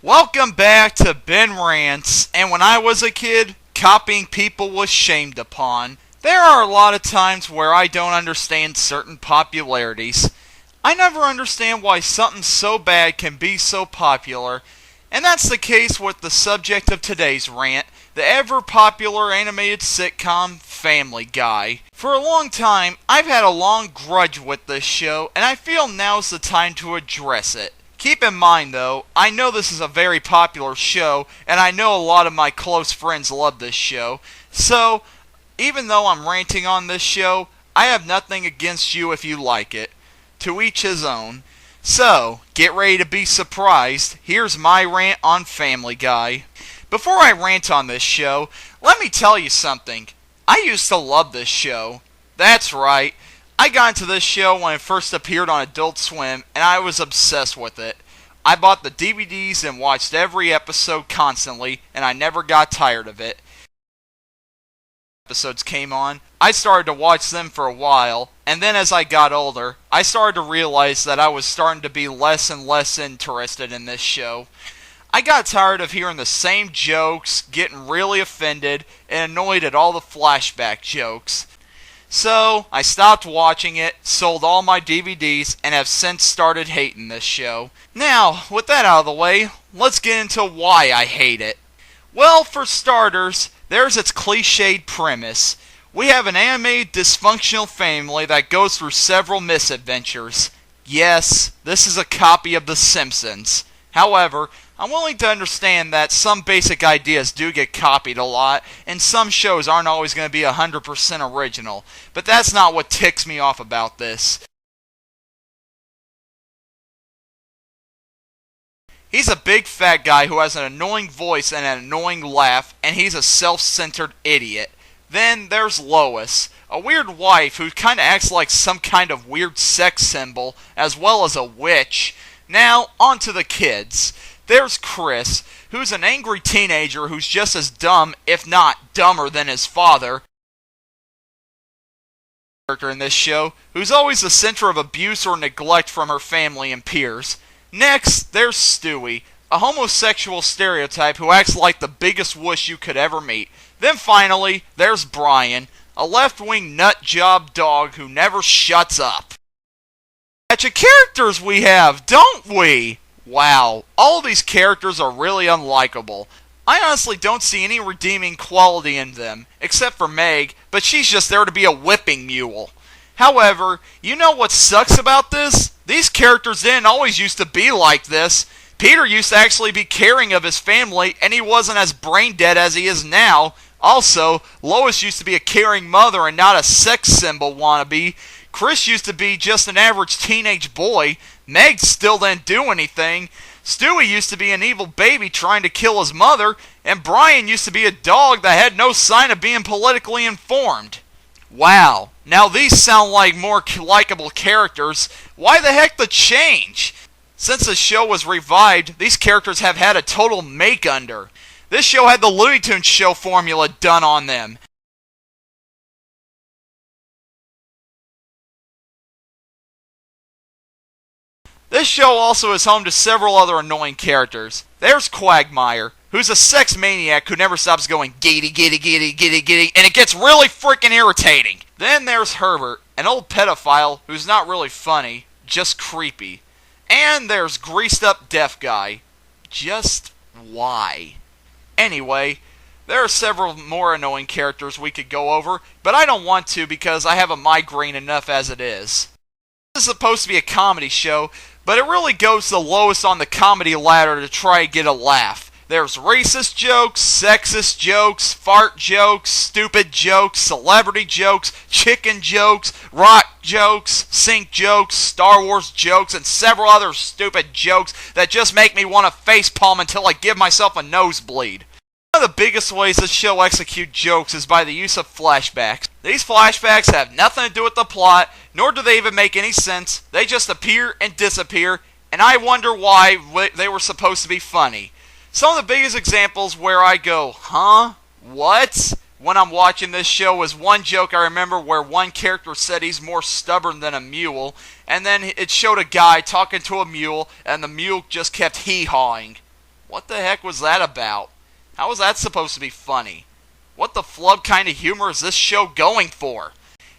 Welcome back to Ben Rants, and when I was a kid, copying people was shamed upon. There are a lot of times where I don't understand certain popularities. I never understand why something so bad can be so popular, and that's the case with the subject of today's rant, the ever-popular animated sitcom Family Guy. For a long time, I've had a long grudge with this show, and I feel now's the time to address it. Keep in mind though, I know this is a very popular show, and I know a lot of my close friends love this show, so even though I'm ranting on this show, I have nothing against you if you like it. To each his own. So, get ready to be surprised. Here's my rant on Family Guy. Before I rant on this show, let me tell you something. I used to love this show. That's right. I got into this show when it first appeared on Adult Swim, and I was obsessed with it. I bought the DVDs and watched every episode constantly, and I never got tired of it. Episodes came on, I started to watch them for a while, and then as I got older, I started to realize that I was starting to be less and less interested in this show. I got tired of hearing the same jokes, getting really offended, and annoyed at all the flashback jokes. So, I stopped watching it, sold all my DVDs, and have since started hating this show. Now, with that out of the way, let's get into why I hate it. Well, for starters, there's its cliched premise. We have an animated dysfunctional family that goes through several misadventures. Yes, this is a copy of The Simpsons. However, I'm willing to understand that some basic ideas do get copied a lot, and some shows aren't always going to be 100% original. But that's not what ticks me off about this. He's a big fat guy who has an annoying voice and an annoying laugh, and he's a self-centered idiot. Then there's Lois, a weird wife who kinda acts like some kind of weird sex symbol, as well as a witch. Now, on to the kids. There's Chris, who's an angry teenager who's just as dumb, if not dumber than his father. Character in this show, who's always the center of abuse or neglect from her family and peers. Next, there's Stewie, a homosexual stereotype who acts like the biggest wuss you could ever meet. Then finally, there's Brian, a left-wing nut-job dog who never shuts up. Bunch of characters we have, don't we? Wow, all these characters are really unlikable. I honestly don't see any redeeming quality in them, except for Meg, but she's just there to be a whipping mule. However, you know what sucks about this? These characters didn't always used to be like this. Peter used to actually be caring of his family, and he wasn't as brain dead as he is now. Also, Lois used to be a caring mother and not a sex symbol wannabe. Chris used to be just an average teenage boy. Meg still didn't do anything. Stewie used to be an evil baby trying to kill his mother. And Brian used to be a dog that had no sign of being politically informed. Wow, now these sound like more likable characters. Why the heck the change? Since the show was revived, these characters have had a total make-under. This show had the Looney Tunes show formula done on them. This show also is home to several other annoying characters. There's Quagmire, who's a sex maniac who never stops going giddy giddy giddy giddy giddy, and it gets really freaking irritating. Then there's Herbert, an old pedophile who's not really funny, just creepy. And there's Greased Up Deaf Guy. Just why? Anyway, there are several more annoying characters we could go over, but I don't want to because I have a migraine enough as it is. This is supposed to be a comedy show, but it really goes the lowest on the comedy ladder to try and get a laugh. There's racist jokes, sexist jokes, fart jokes, stupid jokes, celebrity jokes, chicken jokes, rock jokes, sync jokes, Star Wars jokes, and several other stupid jokes that just make me want to facepalm until I give myself a nosebleed. One of the biggest ways this show executes jokes is by the use of flashbacks. These flashbacks have nothing to do with the plot, nor do they even make any sense. They just appear and disappear, and I wonder why they were supposed to be funny. Some of the biggest examples where I go, huh? What? When I'm watching this show is one joke I remember where one character said he's more stubborn than a mule, and then it showed a guy talking to a mule, and the mule just kept hee-hawing. What the heck was that about? How was that supposed to be funny? What the flub kind of humor is this show going for?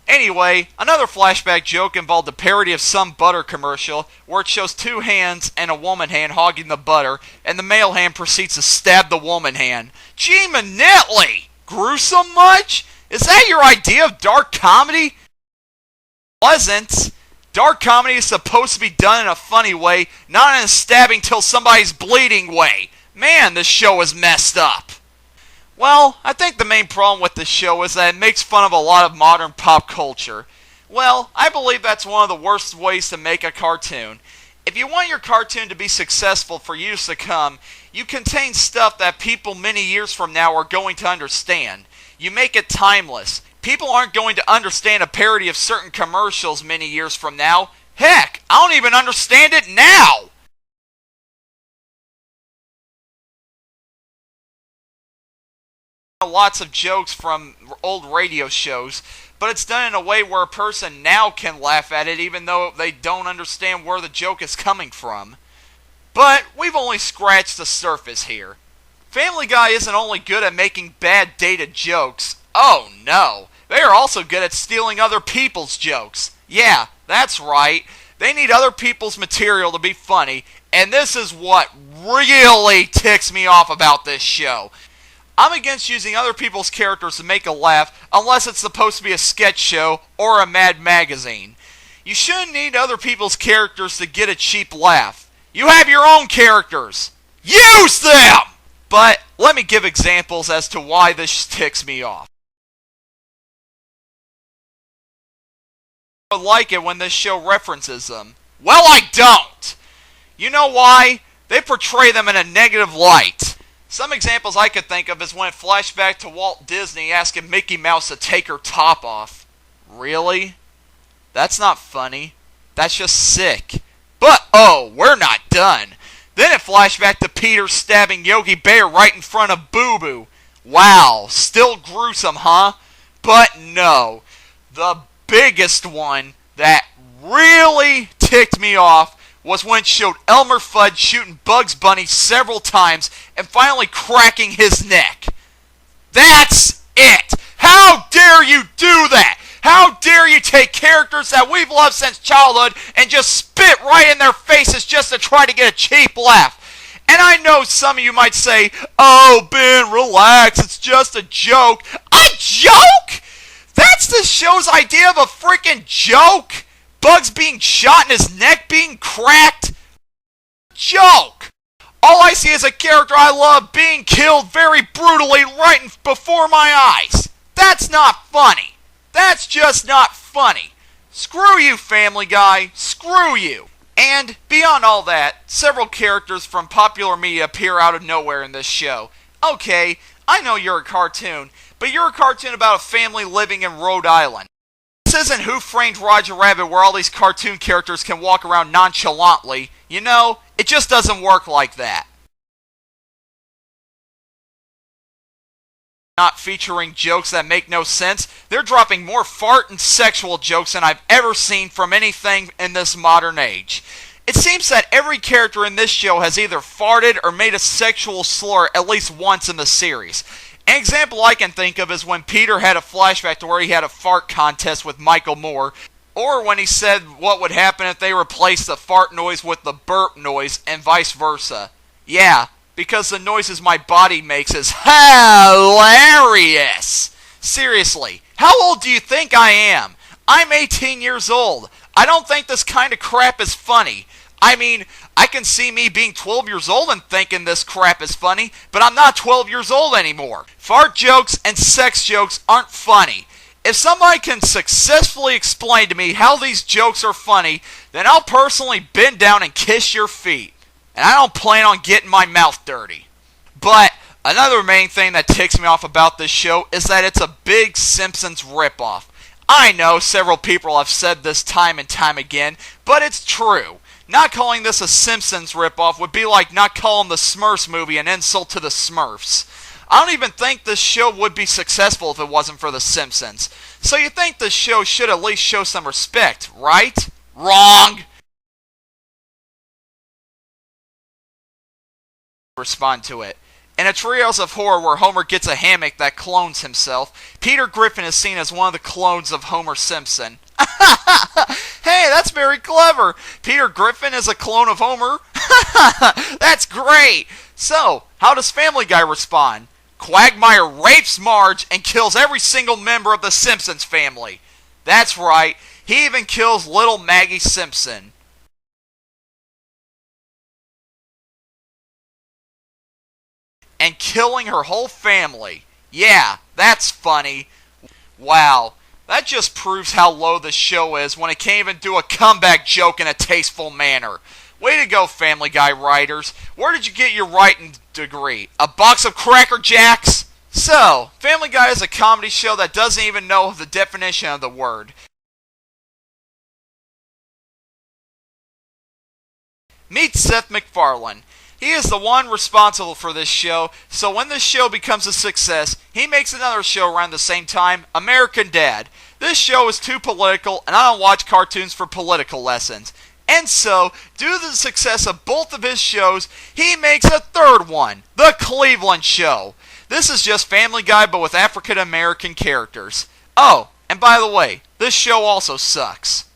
Anyway, another flashback joke involved a parody of some butter commercial where it shows two hands and a woman hand hogging the butter, and the male hand proceeds to stab the woman hand. Gee Manitli! Gruesome much? Is that your idea of dark comedy? Wasn't. Dark comedy is supposed to be done in a funny way, not in a stabbing till somebody's bleeding way. Man, this show is messed up. Well, I think the main problem with this show is that it makes fun of a lot of modern pop culture. Well, I believe that's one of the worst ways to make a cartoon. If you want your cartoon to be successful for years to come, you contain stuff that people many years from now are going to understand. You make it timeless. People aren't going to understand a parody of certain commercials many years from now. Heck, I don't even understand it now! Lots of jokes from old radio shows, but it's done in a way where a person now can laugh at it even though they don't understand where the joke is coming from. But we've only scratched the surface here. Family Guy isn't only good at making bad dated jokes. Oh no, they are also good at stealing other people's jokes. Yeah, that's right. They need other people's material to be funny, and this is what really ticks me off about this show. I'm against using other people's characters to make a laugh unless it's supposed to be a sketch show or a Mad magazine. You shouldn't need other people's characters to get a cheap laugh. You have your own characters. Use them! But let me give examples as to why this ticks me off. I like it when this show references them. Well, I don't! You know why? They portray them in a negative light. Some examples I could think of is when it flashed back to Walt Disney asking Mickey Mouse to take her top off. Really? That's not funny. That's just sick. But, oh, we're not done. Then it flashed back to Peter stabbing Yogi Bear right in front of Boo Boo. Wow, still gruesome, huh? But no. The biggest one that really ticked me off was when it showed Elmer Fudd shooting Bugs Bunny several times and finally cracking his neck. That's it! How dare you do that? How dare you take characters that we've loved since childhood and just spit right in their faces just to try to get a cheap laugh? And I know some of you might say, oh, Ben, relax, it's just a joke. A joke? That's the show's idea of a freaking joke? Bugs being shot and his neck being cracked? Joke! All I see is a character I love being killed very brutally right before my eyes. That's not funny. That's just not funny. Screw you, Family Guy. Screw you. And beyond all that, several characters from popular media appear out of nowhere in this show. Okay, I know you're a cartoon, but you're a cartoon about a family living in Rhode Island. This isn't Who Framed Roger Rabbit where all these cartoon characters can walk around nonchalantly. You know, it just doesn't work like that. Not featuring jokes that make no sense. They're dropping more fart and sexual jokes than I've ever seen from anything in this modern age. It seems that every character in this show has either farted or made a sexual slur at least once in the series. An example I can think of is when Peter had a flashback to where he had a fart contest with Michael Moore, or when he said what would happen if they replaced the fart noise with the burp noise, and vice versa. Yeah, because the noises my body makes is hilarious! Seriously, how old do you think I am? I'm 18 years old. I don't think this kind of crap is funny. I mean, I can see me being 12 years old and thinking this crap is funny, but I'm not 12 years old anymore. Fart jokes and sex jokes aren't funny. If somebody can successfully explain to me how these jokes are funny, then I'll personally bend down and kiss your feet. And I don't plan on getting my mouth dirty. But another main thing that ticks me off about this show is that it's a big Simpsons ripoff. I know several people have said this time and time again, but it's true. Not calling this a Simpsons ripoff would be like not calling the Smurfs movie an insult to the Smurfs. I don't even think this show would be successful if it wasn't for the Simpsons. So you think this show should at least show some respect, right? Wrong! respond to it. In a Trios of Horror where Homer gets a hammock that clones himself, Peter Griffin is seen as one of the clones of Homer Simpson. Hey, that's very clever. Peter Griffin is a clone of Homer? That's great. So, how does Family Guy respond? Quagmire rapes Marge and kills every single member of the Simpsons family. That's right, he even kills little Maggie Simpson. And killing her whole family. Yeah, that's funny. Wow, that just proves how low the show is when it can't even do a comeback joke in a tasteful manner. Way to go, Family Guy writers. Where did you get your writing degree? A box of Cracker Jacks? So, Family Guy is a comedy show that doesn't even know the definition of the word. Meet Seth MacFarlane. He is the one responsible for this show, so when this show becomes a success, he makes another show around the same time, American Dad. This show is too political, and I don't watch cartoons for political lessons. And so, due to the success of both of his shows, he makes a third one, The Cleveland Show. This is just Family Guy, but with African American characters. Oh, and by the way, this show also sucks.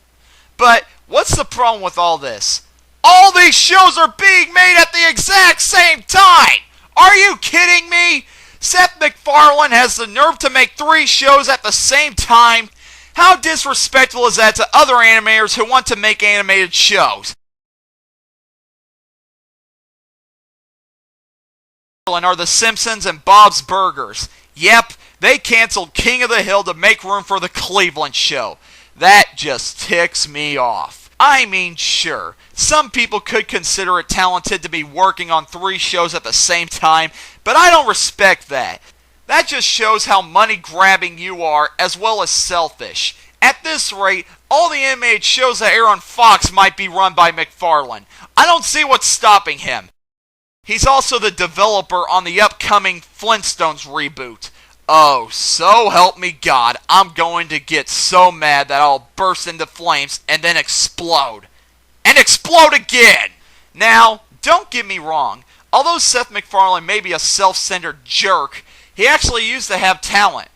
But, what's the problem with all this? All these shows are being made at the exact same time! Are you kidding me? Seth MacFarlane has the nerve to make 3 shows at the same time? How disrespectful is that to other animators who want to make animated shows? Are the Simpsons and Bob's Burgers. Yep, they canceled King of the Hill to make room for the Cleveland Show. That just ticks me off. I mean, sure, some people could consider it talented to be working on 3 shows at the same time, but I don't respect that. That just shows how money-grabbing you are, as well as selfish. At this rate, all the animated shows that air on Fox might be run by MacFarlane. I don't see what's stopping him. He's also the developer on the upcoming Flintstones reboot. Oh, so help me God, I'm going to get so mad that I'll burst into flames and then explode. And explode again! Now, don't get me wrong. Although Seth MacFarlane may be a self-centered jerk, he actually used to have talent.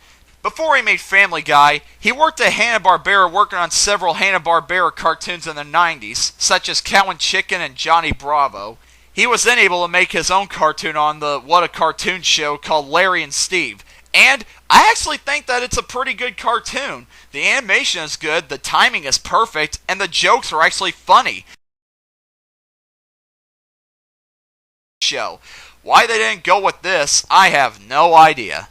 Before he made Family Guy, he worked at Hanna-Barbera working on several Hanna-Barbera cartoons in the 90s, such as Cow and Chicken and Johnny Bravo. He was then able to make his own cartoon on the What a Cartoon show called Larry and Steve. And I actually think that it's a pretty good cartoon. The animation is good, the timing is perfect, and the jokes are actually funny. Show. Why they didn't go with this, I have no idea.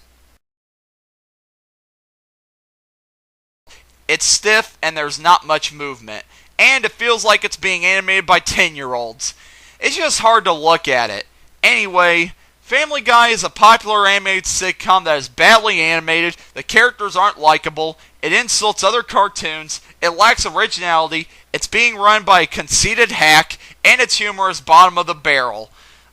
It's stiff and there's not much movement, and it feels like it's being animated by 10-year-olds. It's just hard to look at it. Anyway, Family Guy is a popular animated sitcom that is badly animated, the characters aren't likable, it insults other cartoons, it lacks originality, it's being run by a conceited hack, and its humor is bottom of the barrel.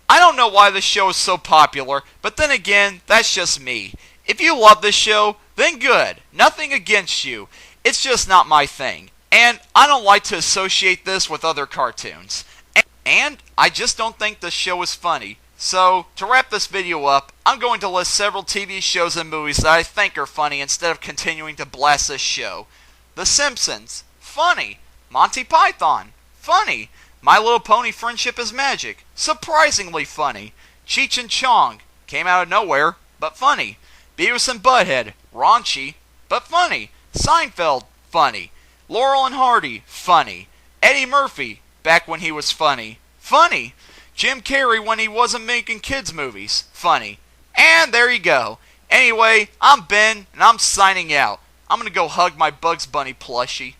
I don't know why this show is so popular, but then again, that's just me. If you love this show, then good. Nothing against you. It's just not my thing. And I don't like to associate this with other cartoons. And I just don't think this show is funny. So, to wrap this video up, I'm going to list several TV shows and movies that I think are funny instead of continuing to blast this show. The Simpsons, funny. Monty Python, funny. My Little Pony Friendship is Magic, surprisingly funny. Cheech and Chong, came out of nowhere, but funny. Beavis and Butthead, raunchy, but funny. Seinfeld, funny. Laurel and Hardy, funny. Eddie Murphy, back when he was funny, funny. Jim Carrey when he wasn't making kids movies, funny. And there you go. Anyway, I'm Ben, and I'm signing out. I'm gonna go hug my Bugs Bunny plushie.